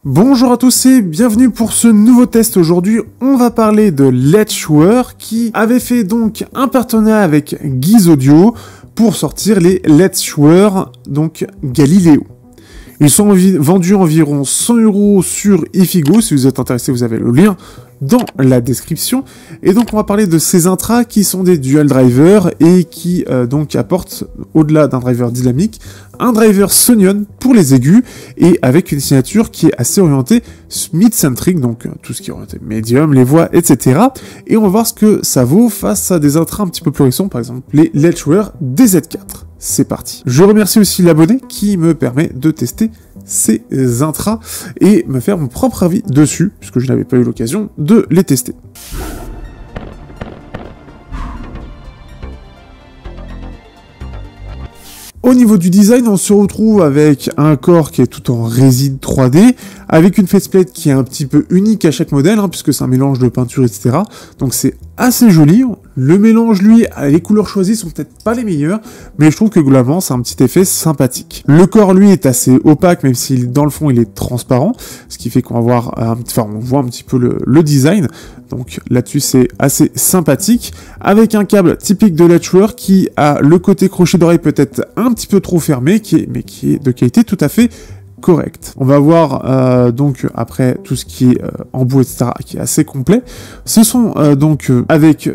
Bonjour à tous et bienvenue pour ce nouveau test. Aujourd'hui, on va parler de Letchworth qui avait fait donc un partenariat avec Guise Audio pour sortir les Letchworth, donc Galileo. Ils sont vendus environ 100 € sur Ifigo. Si vous êtes intéressé, vous avez le lien dans la description. Et donc on va parler de ces intras qui sont des dual drivers et qui donc apportent, au-delà d'un driver dynamique, un driver Sonion pour les aigus et avec une signature qui est assez orientée mid-centric, donc tout ce qui est orienté médium, les voix, etc. Et on va voir ce que ça vaut face à des intras un petit peu plus récents, par exemple les Letchworth DZ4. C'est parti. Je remercie aussi l'abonné qui me permet de tester ces intras et me faire mon propre avis dessus, puisque je n'avais pas eu l'occasion de les tester. Au niveau du design, on se retrouve avec un corps qui est tout en résine 3D, avec une faceplate qui est un petit peu unique à chaque modèle, puisque c'est un mélange de peinture, etc. Donc c'est assez joli. Le mélange, lui, les couleurs choisies sont peut-être pas les meilleures, mais je trouve que globalement, c'est un petit effet sympathique. Le corps, lui, est assez opaque, même si dans le fond, il est transparent, ce qui fait qu'on va voir, on voit un petit peu le design. Donc là-dessus, c'est assez sympathique, avec un câble typique de Letchworth qui a le côté crochet d'oreille peut-être un petit peu trop fermé, mais qui est de qualité tout à fait correct. On va voir donc après tout ce qui est embout, etc., qui est assez complet. Ce sont donc avec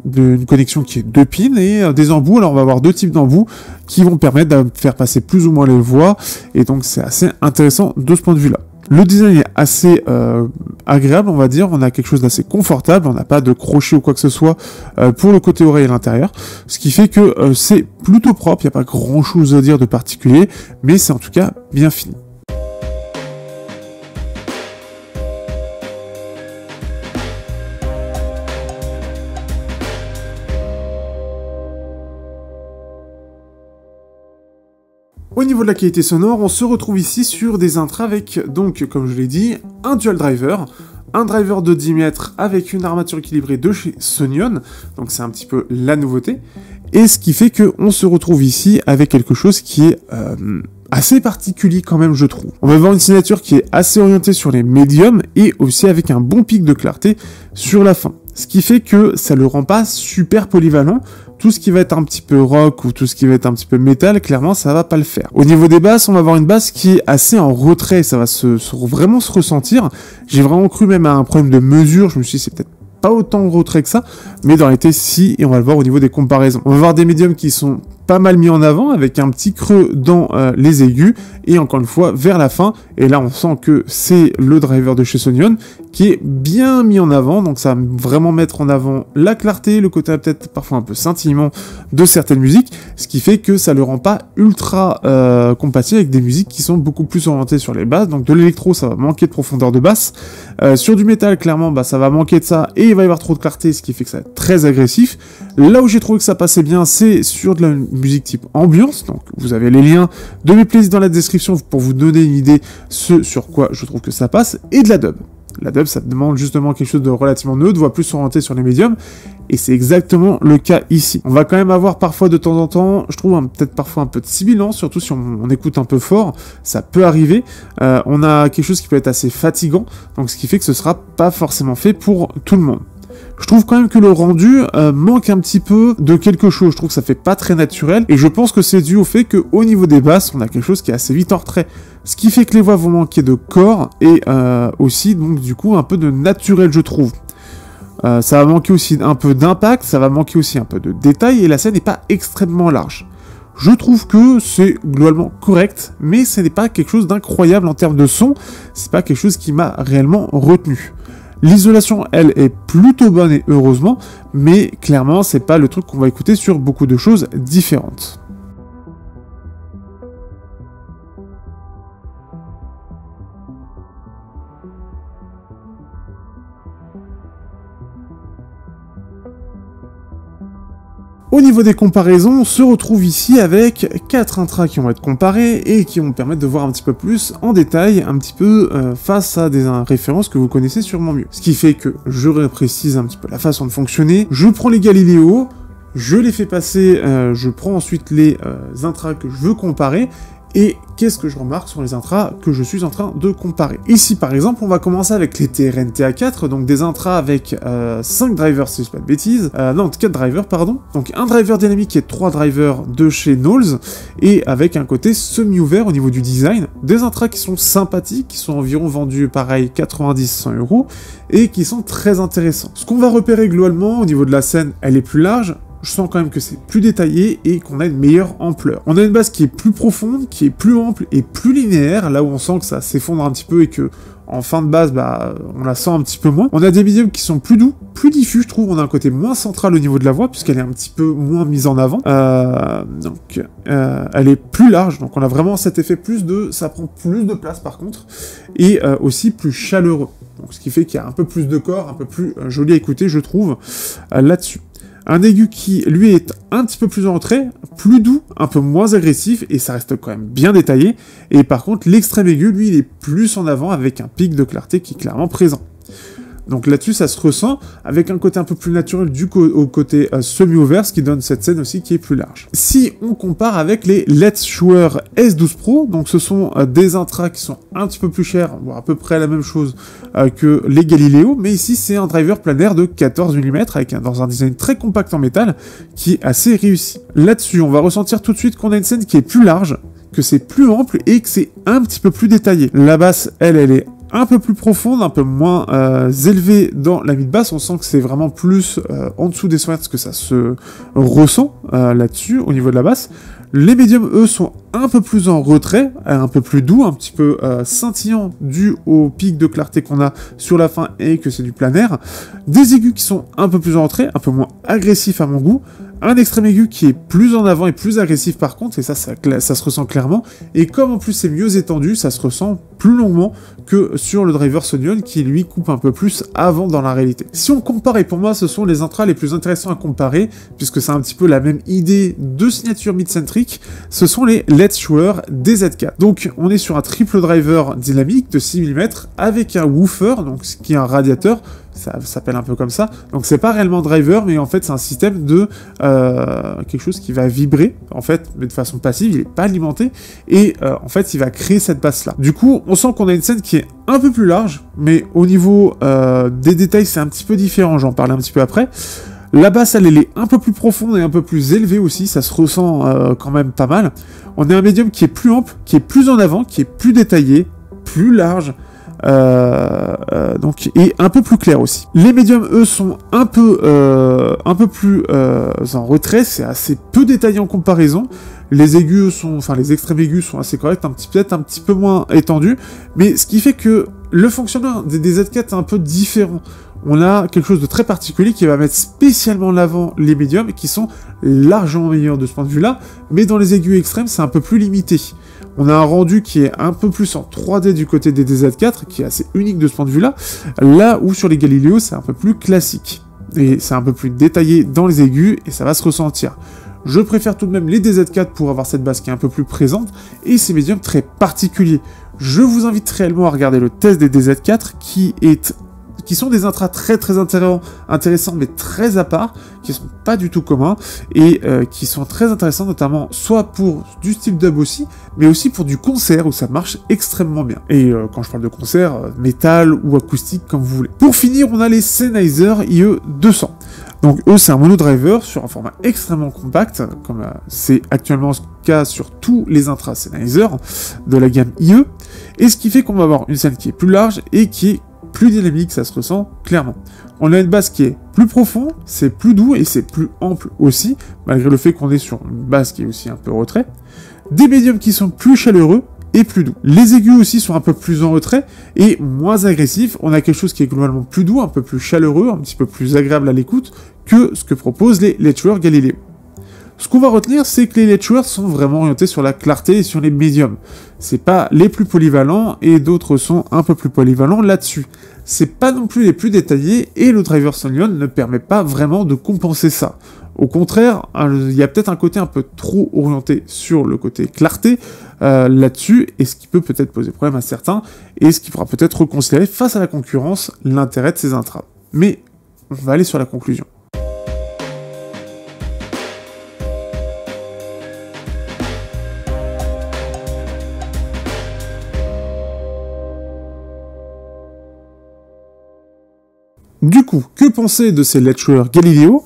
une connexion qui est 2 pins et des embouts. Alors on va avoir 2 types d'embouts qui vont permettre de faire passer plus ou moins les voix, et donc c'est assez intéressant de ce point de vue-là. Le design est assez agréable, on va dire. On a quelque chose d'assez confortable, on n'a pas de crochet ou quoi que ce soit pour le côté oreille à l'intérieur, ce qui fait que c'est plutôt propre. Il n'y a pas grand chose à dire de particulier, mais c'est en tout cas bien fini. Au niveau de la qualité sonore, on se retrouve ici sur des intras avec, donc, comme je l'ai dit, un dual driver, un driver de 10 mètres avec une armature équilibrée de chez Sonion, donc c'est un petit peu la nouveauté, et ce qui fait qu'on se retrouve ici avec quelque chose qui est assez particulier quand même, je trouve. On va voir une signature qui est assez orientée sur les médiums et aussi avec un bon pic de clarté sur la fin. Ce qui fait que ça le rend pas super polyvalent. Tout ce qui va être un petit peu rock ou tout ce qui va être un petit peu métal, clairement, ça va pas le faire. Au niveau des basses, on va avoir une basse qui est assez en retrait, ça va vraiment se ressentir. J'ai vraiment cru même à un problème de mesure, je me suis dit c'est peut-être pas autant en retrait que ça, mais dans réalité si, et on va le voir au niveau des comparaisons. On va voir des médiums qui sont pas mal mis en avant, avec un petit creux dans les aigus, et encore une fois, vers la fin, et là on sent que c'est le driver de chez Sonion, qui est bien mis en avant, donc ça va vraiment mettre en avant la clarté, le côté peut-être parfois un peu scintillement de certaines musiques, ce qui fait que ça le rend pas ultra compatible avec des musiques qui sont beaucoup plus orientées sur les basses, donc de l'électro ça va manquer de profondeur de basse, sur du métal clairement ça va manquer de ça, et il va y avoir trop de clarté, ce qui fait que ça va être très agressif. Là où j'ai trouvé que ça passait bien, c'est sur de la musique type ambiance, donc vous avez les liens de mes playlists dans la description pour vous donner une idée sur quoi je trouve que ça passe, et de la dub. La dub, ça demande justement quelque chose de relativement neutre, voire plus orienté sur les médiums, et c'est exactement le cas ici. On va quand même avoir parfois de temps en temps, je trouve peut-être parfois un peu de sibilant, surtout si on écoute un peu fort, ça peut arriver. On a quelque chose qui peut être assez fatigant, donc ce qui fait que ce sera pas forcément fait pour tout le monde. Je trouve quand même que le rendu manque un petit peu de quelque chose, je trouve que ça fait pas très naturel, et je pense que c'est dû au fait qu'au niveau des basses, on a quelque chose qui est assez vite en retrait. Ce qui fait que les voix vont manquer de corps, et aussi, donc du coup, un peu de naturel, je trouve. Ça va manquer aussi un peu d'impact, ça va manquer aussi un peu de détail, et la scène n'est pas extrêmement large. Je trouve que c'est globalement correct, mais ce n'est pas quelque chose d'incroyable en termes de son, c'est pas quelque chose qui m'a réellement retenu. L'isolation, elle, est plutôt bonne et heureusement, mais clairement, c'est pas le truc qu'on va écouter sur beaucoup de choses différentes. Au niveau des comparaisons, on se retrouve ici avec 4 intras qui vont être comparés et qui vont me permettre de voir un petit peu plus en détail, un petit peu face à des références que vous connaissez sûrement mieux. Ce qui fait que je reprécise un petit peu la façon de fonctionner. Je prends les Galileo, je les fais passer, je prends ensuite les intras que je veux comparer, Et qu'est-ce que je remarque sur les intras que je suis en train de comparer? Ici, par exemple, on va commencer avec les TRN-TA4, donc des intras avec 5 drivers, si je dis pas de bêtises, non, 4 drivers, pardon. Donc un driver dynamique et 3 drivers de chez Knowles, et avec un côté semi-ouvert au niveau du design. Des intras qui sont sympathiques, qui sont environ vendus, pareil, 90-100 €, et qui sont très intéressants. Ce qu'on va repérer globalement, au niveau de la scène, elle est plus large. Je sens quand même que c'est plus détaillé et qu'on a une meilleure ampleur. On a une base qui est plus profonde, qui est plus ample et plus linéaire, là où on sent que ça s'effondre un petit peu et que en fin de base, bah, on la sent un petit peu moins. On a des médiums qui sont plus doux, plus diffus, je trouve. On a un côté moins central au niveau de la voix, puisqu'elle est un petit peu moins mise en avant. Elle est plus large, donc on a vraiment cet effet ça prend plus de place par contre, et aussi plus chaleureux. Donc ce qui fait qu'il y a un peu plus de corps, un peu plus joli à écouter, je trouve, là-dessus. Un aigu qui, lui, est un petit peu plus en retrait, plus doux, un peu moins agressif, et ça reste quand même bien détaillé. Et par contre, l'extrême aigu, lui, il est plus en avant, avec un pic de clarté qui est clairement présent. Donc là-dessus, ça se ressent, avec un côté un peu plus naturel au côté semi-ouvert, ce qui donne cette scène aussi qui est plus large. Si on compare avec les Let's Shure S12 Pro, donc ce sont des intras qui sont un petit peu plus chers, voire à peu près la même chose que les Galileo, mais ici c'est un driver planaire de 14 mm, dans un design très compact en métal, qui est assez réussi. Là-dessus, on va ressentir tout de suite qu'on a une scène qui est plus large, que c'est plus ample et que c'est un petit peu plus détaillé. La basse, elle est un peu plus profonde, un peu moins élevée dans la mid-basse. On sent que c'est vraiment plus en dessous des 100 Hz que ça se ressent là-dessus, au niveau de la basse. Les médiums, eux, sont un peu plus en retrait, un peu plus doux, un petit peu scintillant dû au pic de clarté qu'on a sur la fin et que c'est du planaire. Des aigus qui sont un peu plus en retrait, un peu moins agressifs à mon goût. Un extrême aigu qui est plus en avant et plus agressif par contre, et ça se ressent clairement. Et comme en plus c'est mieux étendu, ça se ressent plus longuement que sur le driver Sonyon qui lui coupe un peu plus avant dans la réalité. Si on compare, et pour moi ce sont les intras les plus intéressants à comparer, puisque c'est un petit peu la même idée de signature mid-centric, ce sont les Let's Shure DZ4. Donc on est sur un triple driver dynamique de 6 mm avec un woofer, donc ce qui est un radiateur, ça s'appelle un peu comme ça, donc c'est pas réellement driver, mais en fait c'est un système de quelque chose qui va vibrer, en fait, mais de façon passive, il est pas alimenté, et en fait il va créer cette basse là. Du coup, on sent qu'on a une scène qui est un peu plus large, mais au niveau des détails c'est un petit peu différent, j'en parle un petit peu après. La basse, elle est un peu plus profonde et un peu plus élevée aussi, ça se ressent quand même pas mal. On a un médium qui est plus ample, qui est plus en avant, qui est plus détaillé, plus large, donc, et un peu plus clair aussi. Les médiums, eux, sont un peu plus en retrait, c'est assez peu détaillé en comparaison. Les aigus les extrêmes aigus sont assez corrects, peut-être un petit peu moins étendus, mais ce qui fait que le fonctionnement des Z4 est un peu différent. On a quelque chose de très particulier qui va mettre spécialement en avant les médiums et qui sont largement meilleurs de ce point de vue-là, mais dans les aigus extrêmes, c'est un peu plus limité. On a un rendu qui est un peu plus en 3D du côté des DZ4, qui est assez unique de ce point de vue-là, là où sur les Galileo, c'est un peu plus classique. Et c'est un peu plus détaillé dans les aigus, et ça va se ressentir. Je préfère tout de même les DZ4 pour avoir cette basse qui est un peu plus présente, et ces médiums très particuliers. Je vous invite réellement à regarder le test des DZ4, qui sont des intras très intéressants, mais très à part, qui sont pas du tout communs, et qui sont très intéressants, notamment soit pour du style dub aussi, mais aussi pour du concert, où ça marche extrêmement bien. Et quand je parle de concert, métal ou acoustique, comme vous voulez. Pour finir, on a les Sennheiser IE200. Donc eux, c'est un monodriver sur un format extrêmement compact, comme c'est actuellement ce cas sur tous les intras Sennheiser de la gamme IE, et ce qui fait qu'on va avoir une scène qui est plus large et qui est plus dynamique, ça se ressent clairement. On a une basse qui est plus profonde, c'est plus doux et c'est plus ample aussi, malgré le fait qu'on est sur une basse qui est aussi un peu retrait. Des médiums qui sont plus chaleureux et plus doux. Les aigus aussi sont un peu plus en retrait et moins agressifs. On a quelque chose qui est globalement plus doux, un peu plus chaleureux, un petit peu plus agréable à l'écoute que ce que proposent les Let's Shure Galileo. Ce qu'on va retenir, c'est que les Let's Shure sont vraiment orientés sur la clarté et sur les médiums. C'est pas les plus polyvalents et d'autres sont un peu plus polyvalents là-dessus. C'est pas non plus les plus détaillés et le driver Sonyon ne permet pas vraiment de compenser ça. Au contraire, il y a peut-être un côté un peu trop orienté sur le côté clarté là-dessus, et ce qui peut peut-être poser problème à certains, et ce qui fera peut-être reconsidérer face à la concurrence l'intérêt de ces intras. Mais on va aller sur la conclusion. Du coup, que penser de ces lectures Galileo?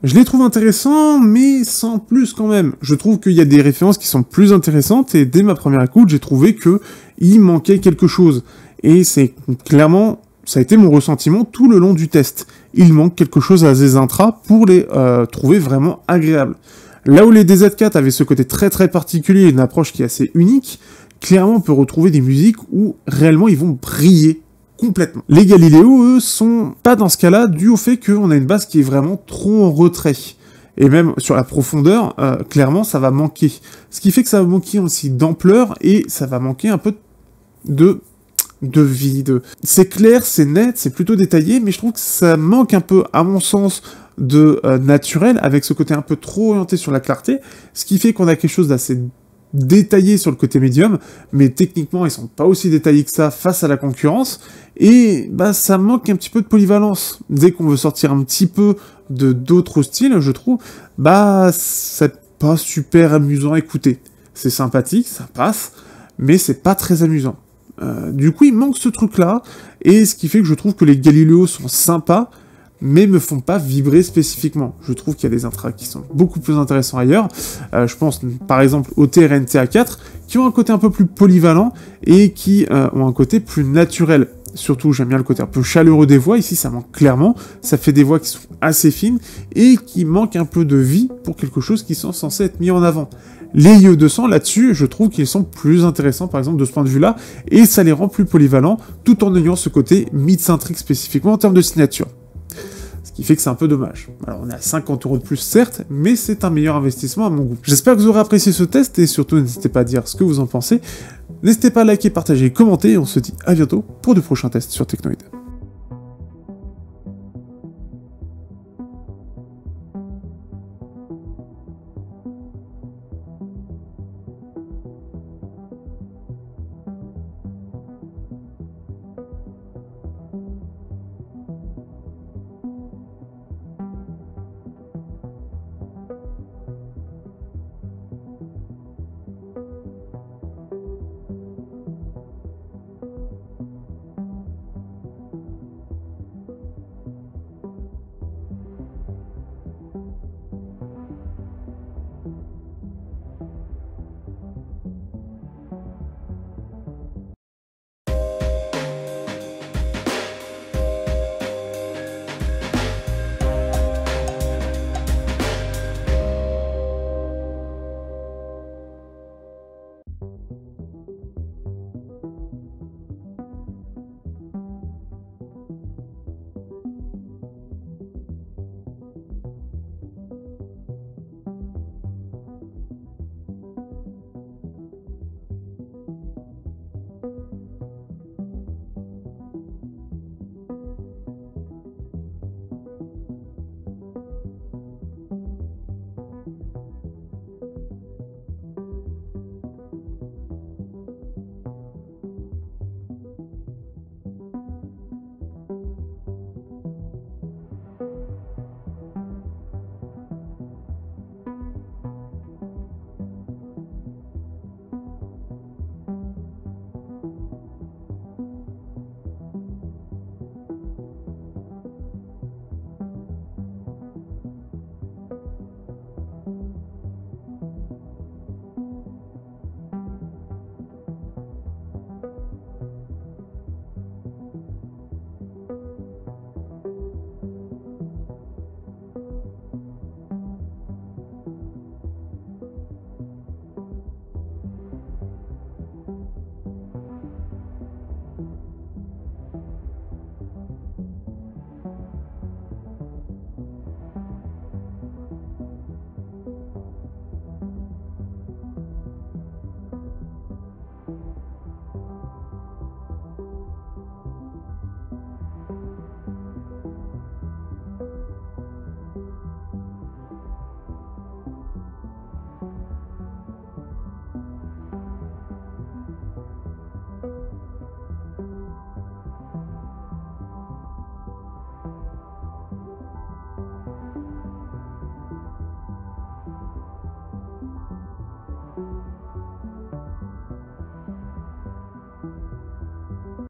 Je les trouve intéressants, mais sans plus quand même. Je trouve qu'il y a des références qui sont plus intéressantes, et dès ma première écoute, j'ai trouvé que il manquait quelque chose. Et c'est clairement, ça a été mon ressentiment tout le long du test. Il manque quelque chose à ces intras pour les trouver vraiment agréables. Là où les DZ4 avaient ce côté très très particulier, une approche qui est assez unique, clairement on peut retrouver des musiques où réellement ils vont briller complètement. Les Galileo, eux, sont pas dans ce cas-là, dû au fait qu'on a une basse qui est vraiment trop en retrait. Et même sur la profondeur, clairement, ça va manquer. Ce qui fait que ça va manquer aussi d'ampleur, et ça va manquer un peu de vie. C'est clair, c'est net, c'est plutôt détaillé, mais je trouve que ça manque un peu, à mon sens, de naturel, avec ce côté un peu trop orienté sur la clarté, ce qui fait qu'on a quelque chose d'assez détaillés sur le côté médium, mais techniquement ils sont pas aussi détaillés que ça face à la concurrence, et bah ça manque un petit peu de polyvalence. Dès qu'on veut sortir un petit peu de d'autres styles, je trouve, bah c'est pas super amusant à écouter. C'est sympathique, ça passe, mais c'est pas très amusant. Du coup il manque ce truc là, et ce qui fait que je trouve que les Galileo sont sympas, mais me font pas vibrer spécifiquement. Je trouve qu'il y a des intras qui sont beaucoup plus intéressants ailleurs. Je pense par exemple au TRNTA4, qui ont un côté un peu plus polyvalent, et qui ont un côté plus naturel. Surtout, j'aime bien le côté un peu chaleureux des voix, ici ça manque clairement, ça fait des voix qui sont assez fines, et qui manquent un peu de vie pour quelque chose qui sont censés être mis en avant. Les IE200, là-dessus, je trouve qu'ils sont plus intéressants, par exemple, de ce point de vue-là, et ça les rend plus polyvalents, tout en ayant ce côté mid-centrique spécifiquement en termes de signature. Ce qui fait que c'est un peu dommage. Alors on est à 50 € de plus certes, mais c'est un meilleur investissement à mon goût. J'espère que vous aurez apprécié ce test, et surtout n'hésitez pas à dire ce que vous en pensez. N'hésitez pas à liker, partager, commenter, et on se dit à bientôt pour de prochains tests sur Technoid.